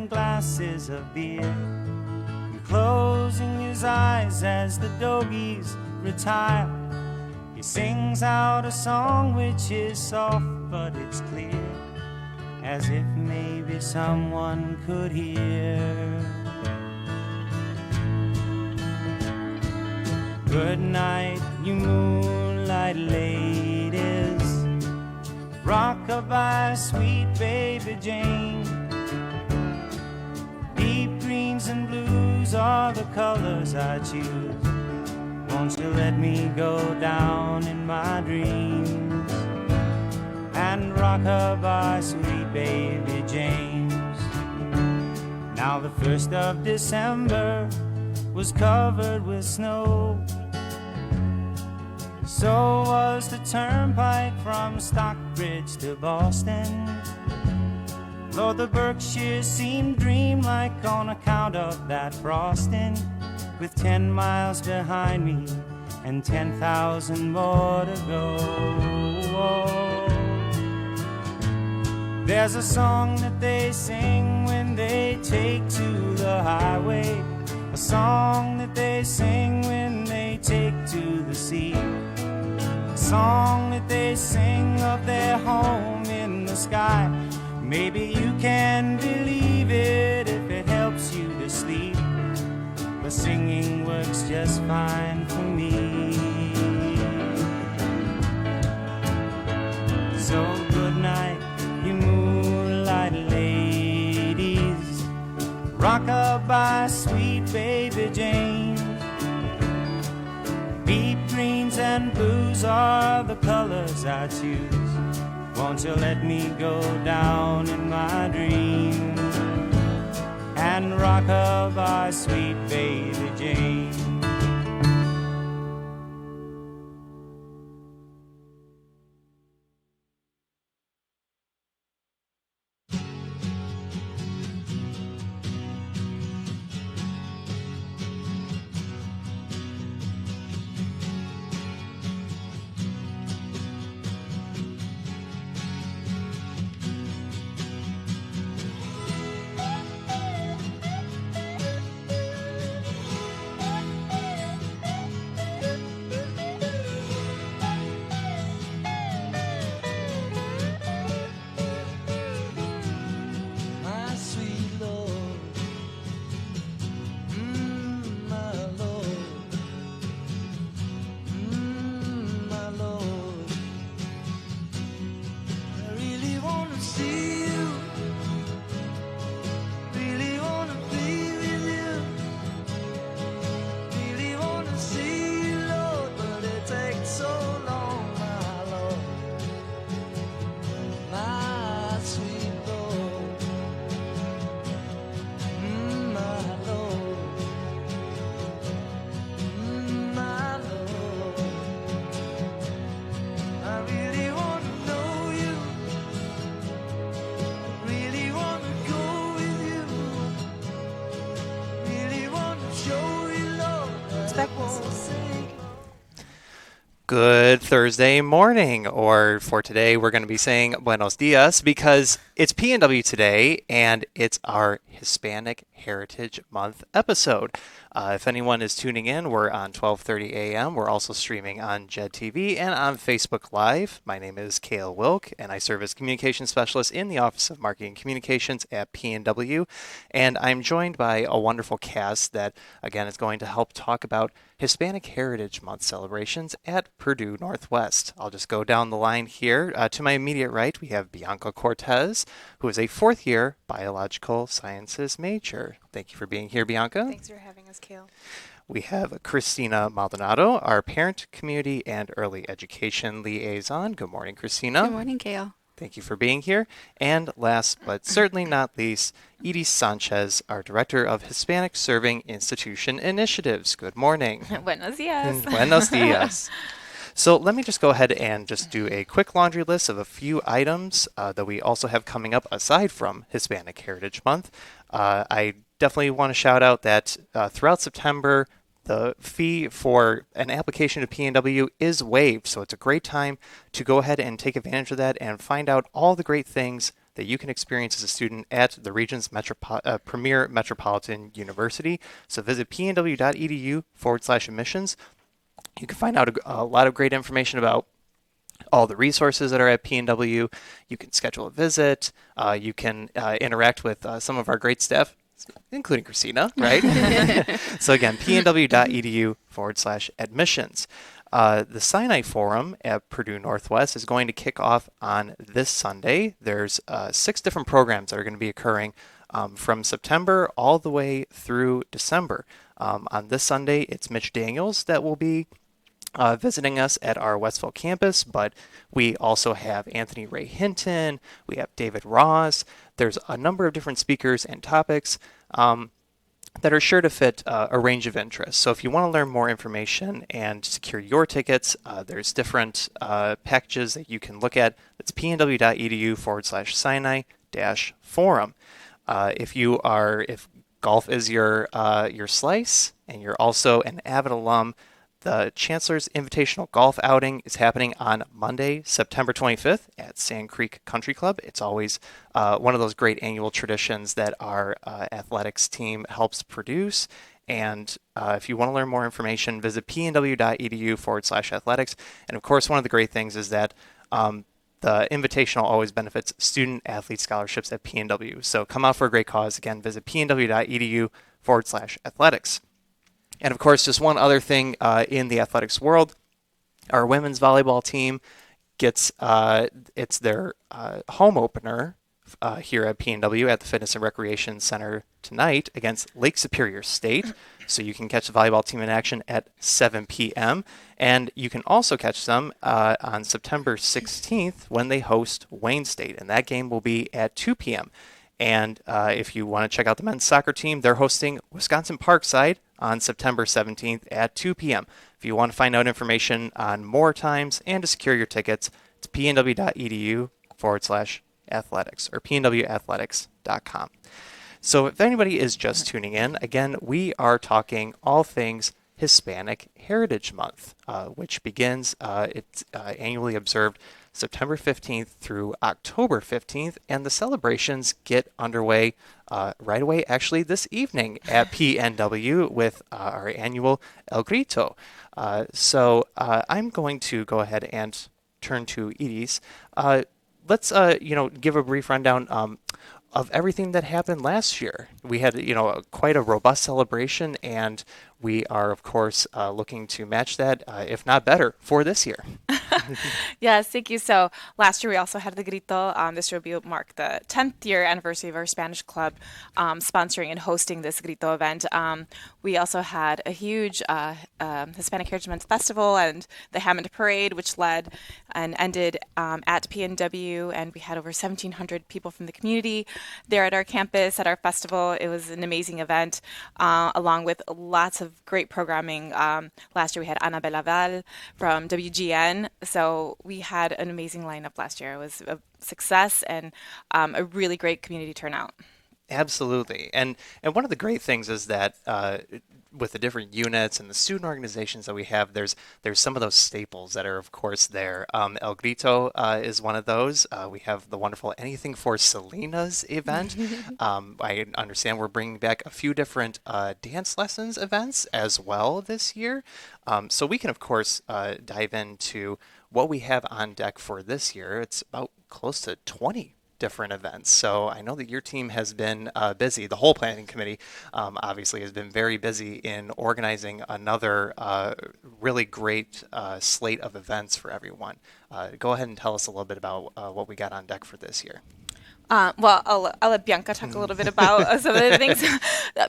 and glasses of beer, and closing his eyes as the doggies retire, he sings out a song which is soft but it's clear, as if maybe someone could hear. Good night, you moonlight ladies, rock-a-bye, sweet baby Jane. Deep greens and blues are the colors I choose. Won't you let me go down in my dreams and rock-a-bye, sweet baby James. Now the 1st of December was covered with snow, so was the turnpike from Stockbridge to Boston. Lord, the Berkshires seemed dreamlike on account of that frosting, with 10 miles behind me and 10,000 more to go. There's a song that they sing when they take to the highway, a song that they sing when they take to the sea, a song that they sing of their home in the sky. Maybe you can believe it if it helps you to sleep, but singing works just fine for me. So good night, you moonlight ladies, rock-a-bye, sweet baby Jane. Deep greens and blues are the colors I choose. Won't you let me go down in my dreams and rock-a-bye, sweet baby Jane. Good Thursday morning, or for today we're going to be saying Buenos Dias because it's PNW Today and it's our Hispanic Heritage Month episode. If anyone is tuning in, we're on 12:30 a.m. We're also streaming on JED TV and on Facebook Live. My name is Cale Wilk, and I serve as Communication Specialist in the Office of Marketing Communications at PNW. And I'm joined by a wonderful cast that, again, is going to help talk about Hispanic Heritage Month celebrations at Purdue Northwest. I'll just go down the line here. To my immediate right, we have Bianca Cortez, who is a fourth-year biological sciences major. Thank you for being here, Bianca. Thanks for having us, Cale. We have Christina Maldonado, our Parent, Community, and Early Education Liaison. Good morning, Christina. Good morning, Cale. Thank you for being here. And last but certainly not least, Edie Sanchez, our Director of Hispanic Serving Institution Initiatives. Good morning. Buenos dias. Buenos dias. So let me just go ahead and just do a quick laundry list of a few items that we also have coming up aside from Hispanic Heritage Month. I definitely want to shout out that throughout September, the fee for an application to PNW is waived, so it's a great time to go ahead and take advantage of that and find out all the great things that you can experience as a student at the region's premier metropolitan university. So visit pnw.edu/admissions. You can find out a lot of great information about all the resources that are at PNW. You can schedule a visit. You can interact with some of our great staff, including Christina, right? So again, pnw.edu/admissions. The Sinai Forum at Purdue Northwest is going to kick off on this Sunday. There's 6 different programs that are going to be occurring from September all the way through December. On this Sunday, it's Mitch Daniels that will be visiting us at our Westville campus, but we also have Anthony Ray Hinton, we have David Ross. There's a number of different speakers and topics that are sure to fit a range of interests. So if you want to learn more information and secure your tickets, there's different packages that you can look at. That's pnw.edu/Sinai-forum. If golf is your slice and you're also an avid alum, the Chancellor's Invitational Golf Outing is happening on Monday, September 25th at Sand Creek Country Club. It's always one of those great annual traditions that our athletics team helps produce. And if you want to learn more information, visit pnw.edu/athletics. And of course, one of the great things is that the Invitational always benefits student athlete scholarships at PNW. So come out for a great cause. Again, visit pnw.edu/athletics. And of course, just one other thing in the athletics world, our women's volleyball team gets it's their home opener here at PNW at the Fitness and Recreation Center tonight against Lake Superior State. So you can catch the volleyball team in action at 7 p.m. And you can also catch them on September 16th when they host Wayne State. And that game will be at 2 p.m. And if you want to check out the men's soccer team, they're hosting Wisconsin Parkside on September 17th at 2 p.m. If you want to find out information on more times and to secure your tickets, it's pnw.edu/athletics or pnwathletics.com. So if anybody is just tuning in, again, we are talking all things Hispanic Heritage Month, which begins, it's annually observed September 15th through October 15th, and the celebrations get underway right away, actually this evening at PNW with our annual El Grito. So I'm going to go ahead and turn to Edie's. Let's give a brief rundown of everything that happened last year. We had quite a robust celebration, and we are of course looking to match that, if not better, for this year. Yes, thank you. So last year we also had the Grito. This year will mark the 10th year anniversary of our Spanish club sponsoring and hosting this Grito event. We also had a huge Hispanic Heritage Month festival and the Hammond Parade, which led and ended at PNW, and we had over 1,700 people from the community there at our campus at our festival. It was an amazing event, along with lots of great programming. Last year we had Ana Belaval from WGN. So we had an amazing lineup last year. It was a success and a really great community turnout. Absolutely. And one of the great things is that with the different units and the student organizations that we have, there's some of those staples that are, of course, there. El Grito is one of those. We have the wonderful Anything for Selena's event. I understand we're bringing back a few different dance lessons events as well this year. So we can, of course, dive into what we have on deck for this year. It's about close to 20 different events. So I know that your team has been busy. The whole planning committee obviously has been very busy in organizing another really great slate of events for everyone. Go ahead and tell us a little bit about what we got on deck for this year. Well, I'll let Bianca talk a little bit about some of the things.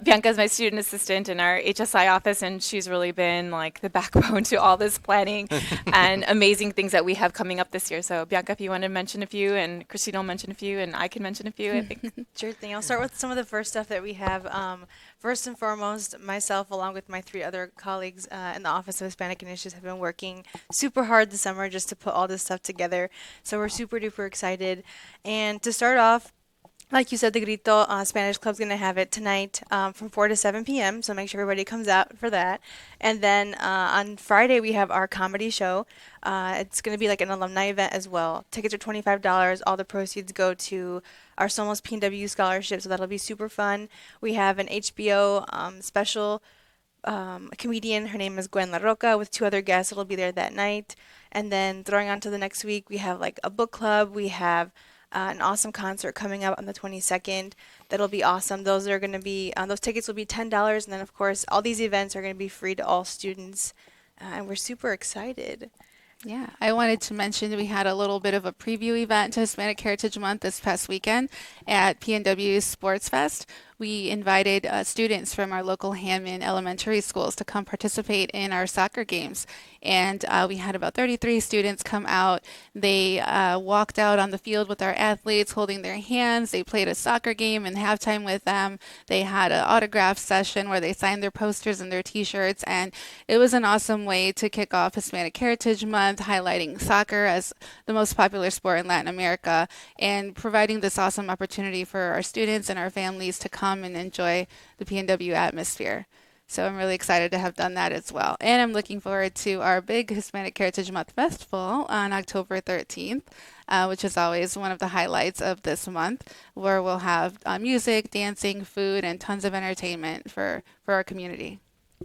Bianca is my student assistant in our HSI office, and she's really been like the backbone to all this planning and amazing things that we have coming up this year. So Bianca, if you want to mention a few, and Christina will mention a few, and I can mention a few, I think. Sure thing. I'll start with some of the first stuff that we have. First and foremost, myself, along with my 3 other colleagues in the Office of Hispanic Initiatives, have been working super hard this summer just to put all this stuff together. So we're super duper excited. And to start off, Like you said, the Grito Spanish Club's going to have it tonight from 4 to 7 p.m., so make sure everybody comes out for that. And then on Friday, we have our comedy show. It's going to be like an alumni event as well. Tickets are $25. All the proceeds go to our Somos PNW scholarship, so that'll be super fun. We have an HBO special a comedian. Her name is Gwen La Roca with two other guests. It'll be there that night. And then throwing on to the next week, we have like a book club. We have an awesome concert coming up on the 22nd. That'll be awesome. Those are going to be, those tickets will be $10. And then, of course, all these events are going to be free to all students. And we're super excited. Yeah, I wanted to mention we had a little bit of a preview event to Hispanic Heritage Month this past weekend at PNW Sports Fest. We invited students from our local Hammond elementary schools to come participate in our soccer games. And we had about 33 students come out. They walked out on the field with our athletes holding their hands. They played a soccer game in halftime with them. They had an autograph session where they signed their posters and their t-shirts. And it was an awesome way to kick off Hispanic Heritage Month, highlighting soccer as the most popular sport in Latin America and providing this awesome opportunity for our students and our families to come and enjoy the PNW atmosphere. So I'm really excited to have done that as well. And I'm looking forward to our big Hispanic Heritage Month Festival on October 13th, which is always one of the highlights of this month, where we'll have music, dancing, food, and tons of entertainment for our community.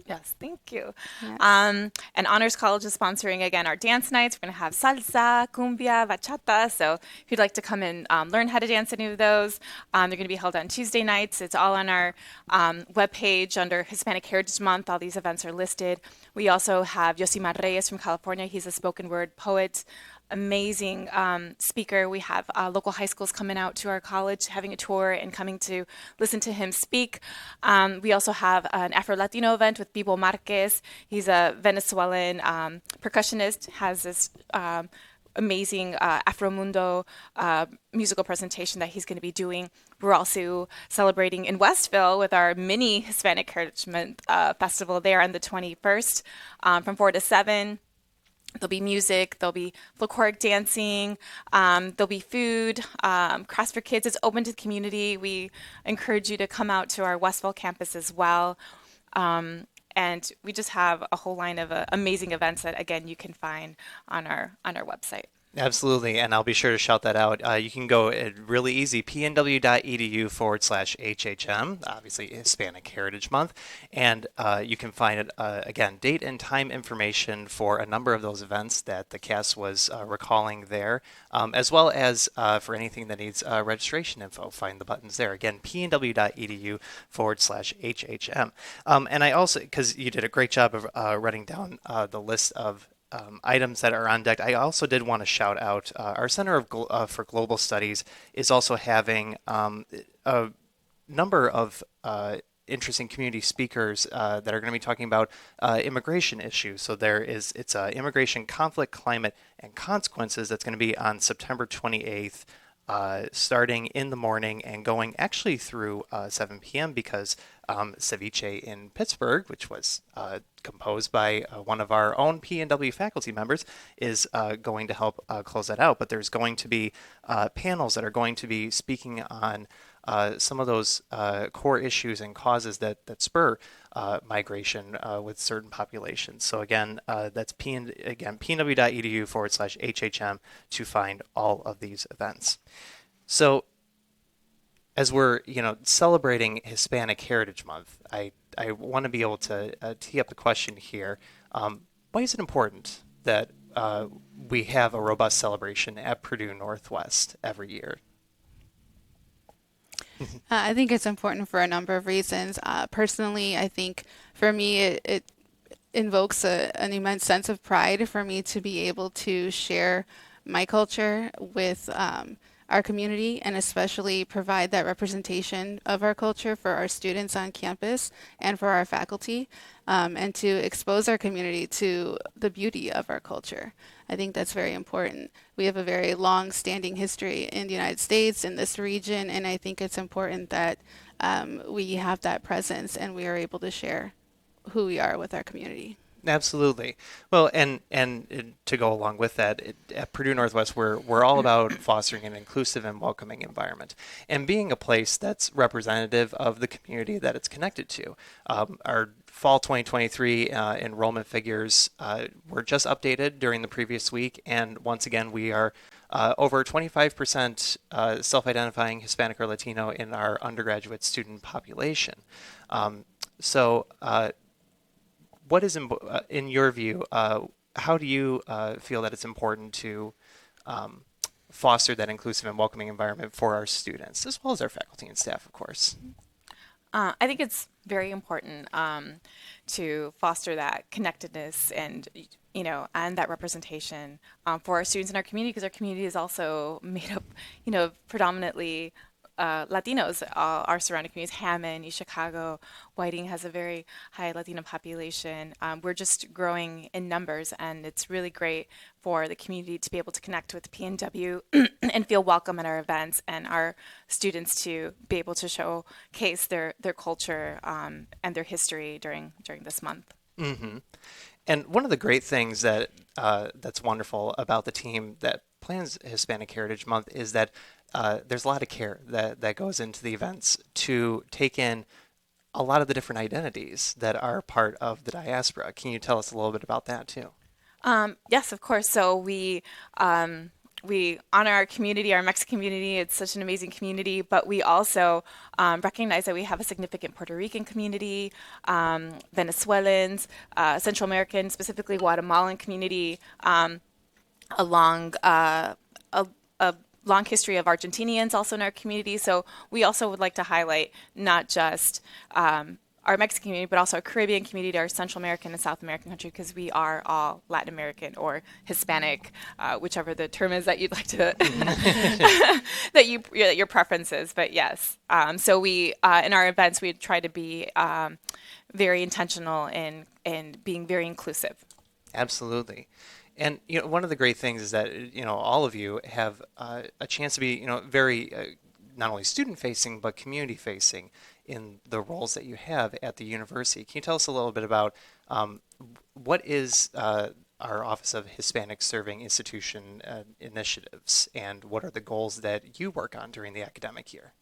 Yes, thank you. Yes. And Honors College is sponsoring again our dance nights. We're going to have salsa, cumbia, bachata. So if you'd like to come and learn how to dance any of those, they're going to be held on Tuesday nights. It's all on our webpage under Hispanic Heritage Month. All these events are listed. We also have Yosimar Reyes from California. He's a spoken word poet. Amazing speaker. We have local high schools coming out to our college, having a tour and coming to listen to him speak. We also have an Afro-Latino event with Bibo Marquez. He's a Venezuelan percussionist, has this amazing Afromundo musical presentation that he's going to be doing. We're also celebrating in Westville with our mini Hispanic Heritage Month festival there on the 21st from 4 to 7. There'll be music, there'll be folkloric dancing, there'll be food, crafts for kids. It's open to the community. We encourage you to come out to our Westville campus as well. And we just have a whole line of amazing events that, again, you can find on our website. Absolutely, and I'll be sure to shout that out. You can go really easy, pnw.edu/HHM, obviously Hispanic Heritage Month, and you can find, again, date and time information for a number of those events that the cast was recalling there, as well as for anything that needs registration info. Find the buttons there. Again, pnw.edu/HHM. And I also, because you did a great job of running down the list of items that are on deck. I also did want to shout out our Center for Global Studies is also having a number of interesting community speakers that are going to be talking about immigration issues. So it's Immigration, Conflict, Climate, and Consequences. That's going to be on September 28th. Starting in the morning and going actually through 7 p.m. because Ceviche in Pittsburgh, which was composed by one of our own PNW faculty members, is going to help close that out. But there's going to be panels that are going to be speaking on some of those core issues and causes that spur migration with certain populations. So again, that's pnw.edu/HHM to find all of these events. So as we're celebrating Hispanic Heritage Month, I want to be able to tee up the question here. Why is it important that we have a robust celebration at Purdue Northwest every year? I think it's important for a number of reasons. Personally, I think for me, it invokes an immense sense of pride for me to be able to share my culture with our community and especially provide that representation of our culture for our students on campus and for our faculty, and to expose our community to the beauty of our culture. I think that's very important. We have a very long-standing history in the United States, in this region, and I think it's important that we have that presence and we are able to share who we are with our community. Absolutely. Well, and to go along with that, at Purdue Northwest, we're all about fostering an inclusive and welcoming environment, and being a place that's representative of the community that it's connected to. Our fall 2023 enrollment figures were just updated during the previous week, and once again, we are over 25% self-identifying Hispanic or Latino in our undergraduate student population. So. What is, in your view, how do you feel that it's important to foster that inclusive and welcoming environment for our students, as well as our faculty and staff, of course? I think it's very important to foster that connectedness and and that representation for our students in our community, because our community is also made up, predominantly Latinos. Our surrounding communities, Hammond, East Chicago, Whiting has a very high Latino population. We're just growing in numbers, and it's really great for the community to be able to connect with PNW and feel welcome at our events, and our students to be able to showcase their culture and their history during this month. Mm-hmm. And one of the great things that's wonderful about the team that plans Hispanic Heritage Month is that there's a lot of care that goes into the events to take in a lot of the different identities that are part of the diaspora. Can you tell us a little bit about that too? Yes, of course. So we honor our community, our Mexican community. It's such an amazing community, but we also recognize that we have a significant Puerto Rican community, Venezuelans, Central American, specifically Guatemalan community, along a long history of Argentinians also in our community. So we also would like to highlight not just our Mexican community, but also our Caribbean community, our Central American and South American country, because we are all Latin American or Hispanic, whichever the term is that you'd like to, that your preference is. But yes, so we in our events we try to be very intentional in being very inclusive. Absolutely. And one of the great things is that all of you have a chance to be very not only student facing but community facing in the roles that you have at the university. Can you tell us a little bit about what is our Office of Hispanic Serving Institution initiatives, and what are the goals that you work on during the academic year?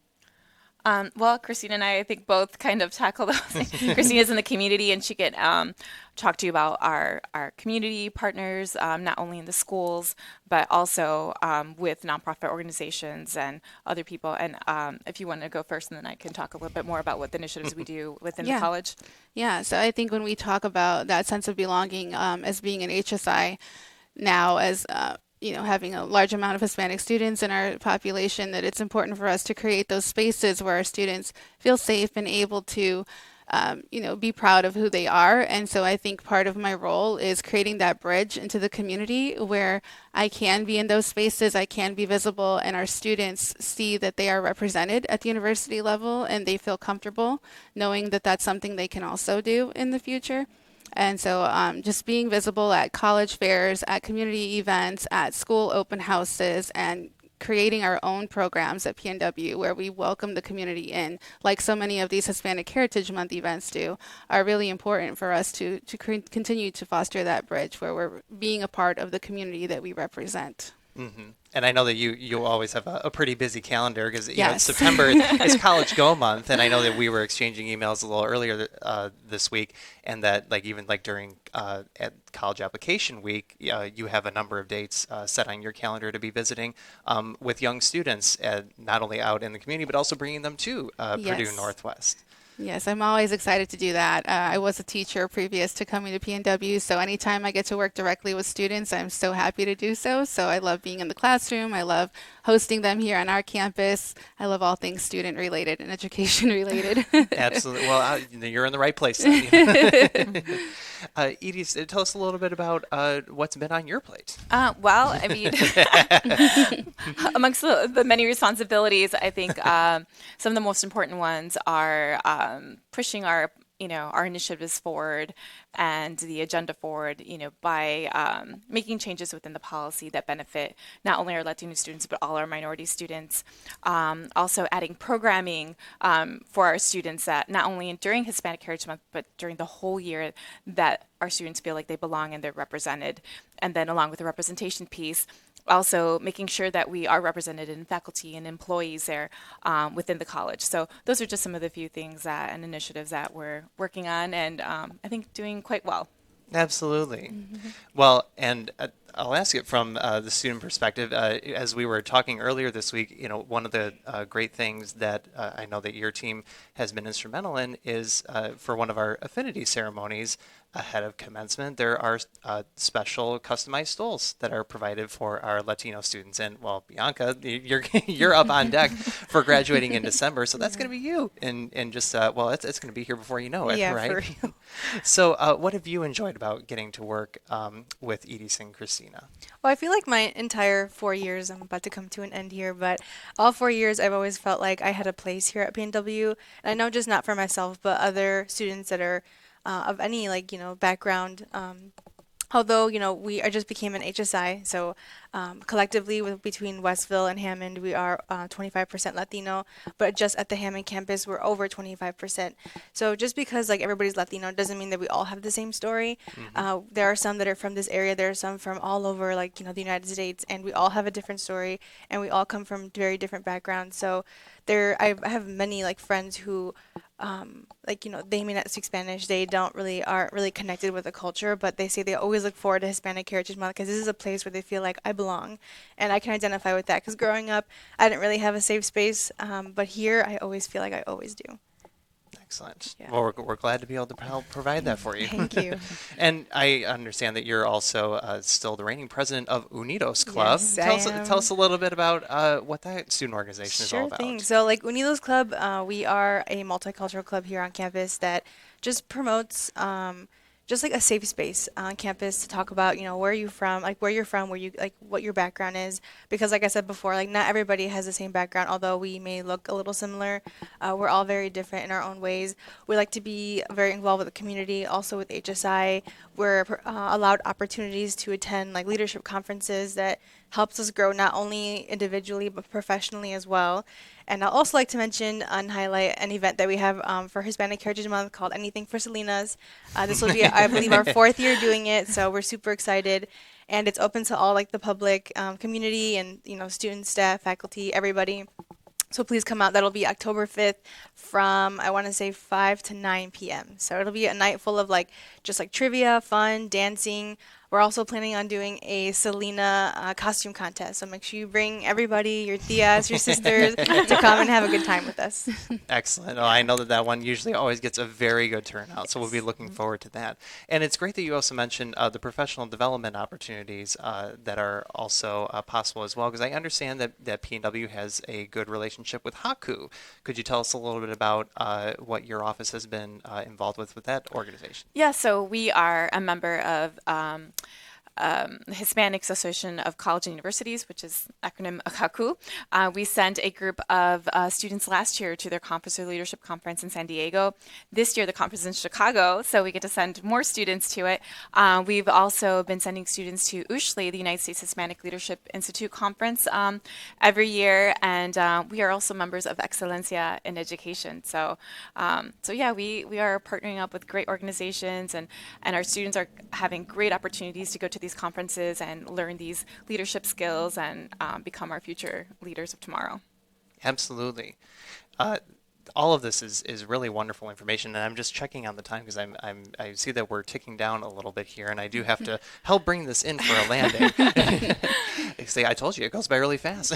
Well, Christina and I think both kind of tackle those things. Christina's in the community, and she can talk to you about our community partners, not only in the schools, but also with nonprofit organizations and other people. And if you want to go first, and then I can talk a little bit more about what the initiatives we do within the college. Yeah, so I think when we talk about that sense of belonging as being an HSI now, as having a large amount of Hispanic students in our population, that it's important for us to create those spaces where our students feel safe and able to, be proud of who they are. And so I think part of my role is creating that bridge into the community where I can be in those spaces, I can be visible, and our students see that they are represented at the university level and they feel comfortable knowing that that's something they can also do in the future. And so just being visible at college fairs, at community events, at school open houses, and creating our own programs at PNW where we welcome the community in, like so many of these Hispanic Heritage Month events do, are really important for us to continue to foster that bridge where we're being a part of the community that we represent. Mm-hmm. And I know that you always have a pretty busy calendar because Yes. September is College Go Month, and I know that we were exchanging emails a little earlier this week, and that even during at College Application Week, you have a number of dates set on your calendar to be visiting with young students, not only out in the community but also bringing them to Purdue Northwest. Yes, I'm always excited to do that. I was a teacher previous to coming to PNW, so anytime I get to work directly with students, I'm so happy to do so. So I love being in the classroom. I love hosting them here on our campus. I love all things student related and education related. Absolutely. Well, you're in the right place then. Edie, tell us a little bit about what's been on your plate. Well, I mean, amongst the many responsibilities, I think some of the most important ones are pushing our our initiatives forward and the agenda forward, by making changes within the policy that benefit not only our Latino students, but all our minority students. Also adding programming for our students that not only during Hispanic Heritage Month, but during the whole year, that our students feel like they belong and they're represented. And then along with the representation piece, also making sure that we are represented in faculty and employees there within the college. So those are just some of the few things and initiatives that we're working on, and I think doing quite well. Absolutely. Well, and I'll ask it from the student perspective. As we were talking earlier this week, one of the great things that I know that your team has been instrumental in is for one of our affinity ceremonies ahead of commencement, there are special customized stools that are provided for our Latino students. And well, Bianca, you're up on deck for graduating in December, so that's going to be you. And just it's going to be here before you know it, Yeah, right? for real. So, what have you enjoyed about getting to work with Edie and Christina? Well, I feel like my entire 4 years, I'm about to come to an end here, but all 4 years I've always felt like I had a place here at PNW. And I know just not for myself, but other students that are of any background. Although, I just became an HSI, so collectively between Westville and Hammond, we are 25% Latino, but just at the Hammond campus, we're over 25%. So just because everybody's Latino doesn't mean that we all have the same story. There are some that are from this area, there are some from all over, the United States, and we all have a different story, and we all come from very different backgrounds. So I have many friends who they may not speak Spanish. They aren't really connected with the culture, but they say they always look forward to Hispanic Heritage Month because this is a place where they feel like I belong, and I can identify with that. Because growing up, I didn't really have a safe space, but here I always feel like I always do. Excellent. Yeah. Well, we're glad to be able to help provide that for you. Thank you. And I understand that you're also still the reigning president of Unidos Club. Yes, Tell us a little bit about what that student organization is all Sure about. thing. So, Unidos Club, we are a multicultural club here on campus that just promotes just a safe space on campus to talk about, where you're from, what your background is. Because like I said before, not everybody has the same background, although we may look a little similar. We're all very different in our own ways. We like to be very involved with the community, also with HSI. We're allowed opportunities to attend leadership conferences that helps us grow not only individually but professionally as well. And I'd also like to mention and highlight an event that we have for Hispanic Heritage Month called Anything for Selenas. This will be, I believe, our 4th year doing it, so we're super excited. And it's open to all the public community and students, staff, faculty, everybody. So please come out. That'll be October 5th from, I want to say, 5 to 9 p.m. So it'll be a night full of just trivia, fun, dancing. We're also planning on doing a Selena costume contest. So make sure you bring everybody, your tias, your sisters, to come and have a good time with us. Excellent. Well, I know that one usually always gets a very good turnout, so we'll be looking forward to that. And it's great that you also mentioned the professional development opportunities that are also possible as well, because I understand that PNW has a good relationship with Haku. Could you tell us a little bit about what your office has been involved with that organization? Yeah, so we are a member of Hispanic Association of College and Universities, which is acronym HACU. We sent a group of students last year to their conference or leadership conference in San Diego. This year, the conference is in Chicago, so we get to send more students to it. We've also been sending students to USHLE, the United States Hispanic Leadership Institute conference, every year, and we are also members of Excelencia in Education. So yeah, we are partnering up with great organizations, and our students are having great opportunities to go to these conferences and learn these leadership skills and become our future leaders of tomorrow. Absolutely. All of this is really wonderful information, and I'm just checking on the time because I see that we're ticking down a little bit here, and I do have to help bring this in for a landing. See, I told you it goes by really fast.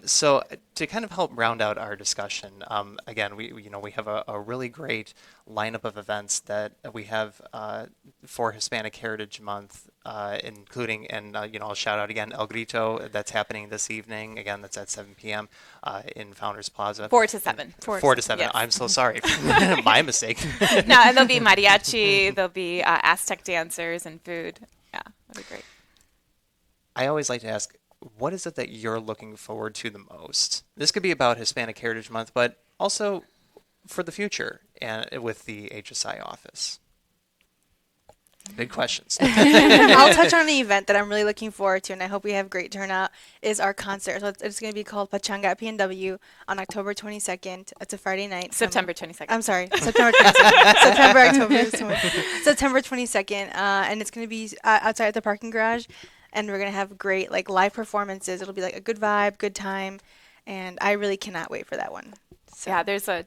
So to kind of help round out our discussion, again, we have a really great lineup of events that we have for Hispanic Heritage Month, including, and I'll shout out again El Grito, that's happening this evening. Again, that's at 7 p.m. In Founders Plaza. 4 to 7. 4 to 7. Yes. I'm so sorry. My mistake. No, and there'll be mariachi, there'll be Aztec dancers and food. Yeah, that'll be great. I always like to ask, what is it that you're looking forward to the most? This could be about Hispanic Heritage Month, but also for the future. and with the HSI office? Big questions. I'll touch on an event that I'm really looking forward to, and I hope we have great turnout, is our concert. So it's going to be called Pachanga at PNW on October 22nd. It's a Friday night. September 22nd. I'm sorry, September 22nd. September 22nd, and it's going to be outside at the parking garage, and we're going to have great like live performances. It'll be like a good vibe, good time, and I really cannot wait for that one. So. Yeah, there's a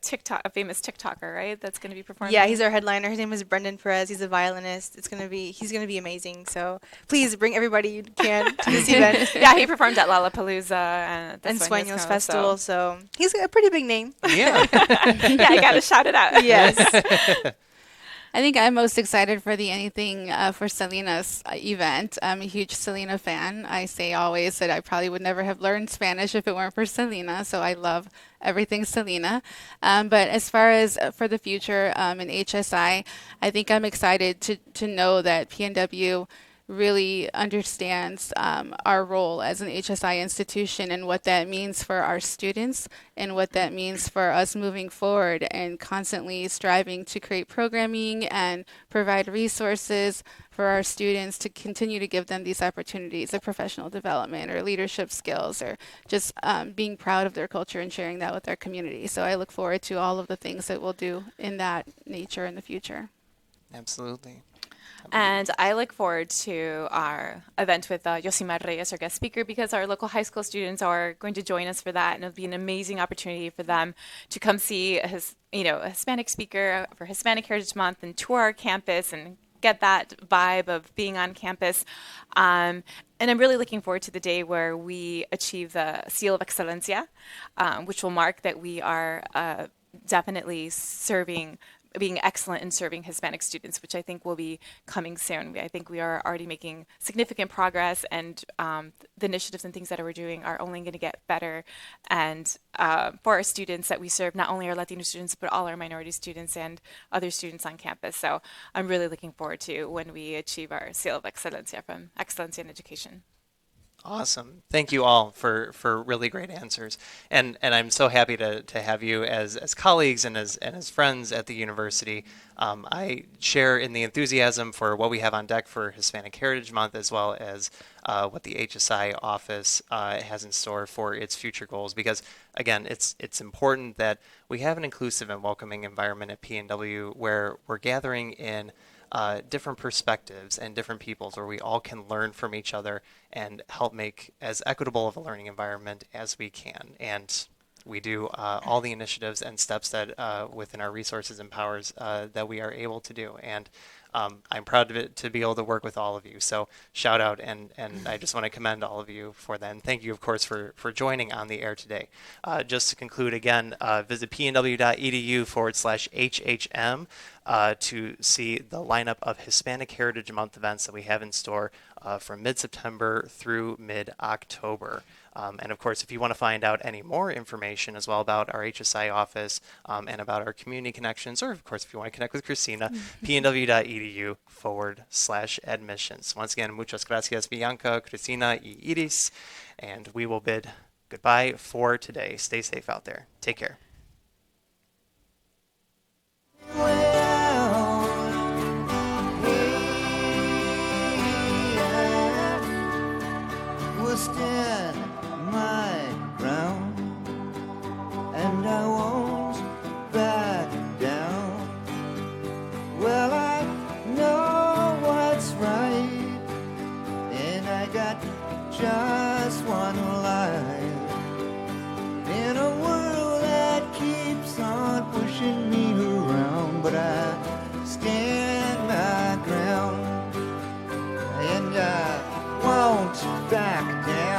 famous TikToker, right? That's going to be performing. Yeah, he's our headliner. His name is Brendan Perez. He's a violinist. He's gonna be amazing. So please bring everybody you can to this event. Yeah, he performed at Lollapalooza and Sueños Festival. So he's a pretty big name. Yeah. Yeah, I gotta shout it out. Yes. I think I'm most excited for the Anything for Selena's event. I'm a huge Selena fan. I say always that I probably would never have learned Spanish if it weren't for Selena, so I love everything Selena. But as far as for the future in HSI, I think I'm excited to know that PNW really understands our role as an HSI institution and what that means for our students and what that means for us moving forward and constantly striving to create programming and provide resources for our students to continue to give them these opportunities of professional development or leadership skills or just being proud of their culture and sharing that with our community. So I look forward to all of the things that we'll do in that nature in the future. Absolutely. And I look forward to our event with Yosimar Reyes, our guest speaker, because our local high school students are going to join us for that, and it'll be an amazing opportunity for them to come see a Hispanic speaker for Hispanic Heritage Month and tour our campus and get that vibe of being on campus. And I'm really looking forward to the day where we achieve the Seal of Excelencia, which will mark that we are definitely being excellent in serving Hispanic students, which I think will be coming soon. I think we are already making significant progress, and the initiatives and things that we're doing are only going to get better. And for our students that we serve, not only our Latino students, but all our minority students and other students on campus. So I'm really looking forward to when we achieve our Seal of Excelencia from Excellencia in Education. Awesome. Thank you all for really great answers. And I'm so happy to have you as colleagues and as friends at the university. I share in the enthusiasm for what we have on deck for Hispanic Heritage Month, as well as what the HSI office has in store for its future goals. Because again, it's important that we have an inclusive and welcoming environment at PNW where we're gathering in different perspectives and different peoples where we all can learn from each other and help make as equitable of a learning environment as we can. And we do all the initiatives and steps that within our resources and powers that we are able to do. And I'm proud to be able to work with all of you. So shout out, and I just want to commend all of you for that. And thank you, of course, for joining on the air today. Just to conclude again, visit pnw.edu/HHM to see the lineup of Hispanic Heritage Month events that we have in store from mid-September through mid-October. And of course, if you want to find out any more information as well about our HSI office and about our community connections, or of course, if you want to connect with Christina, pnw.edu/admissions. Once again, muchas gracias, Bianca, Cristina, y Iris, and we will bid goodbye for today. Stay safe out there. Take care. Was 10 miles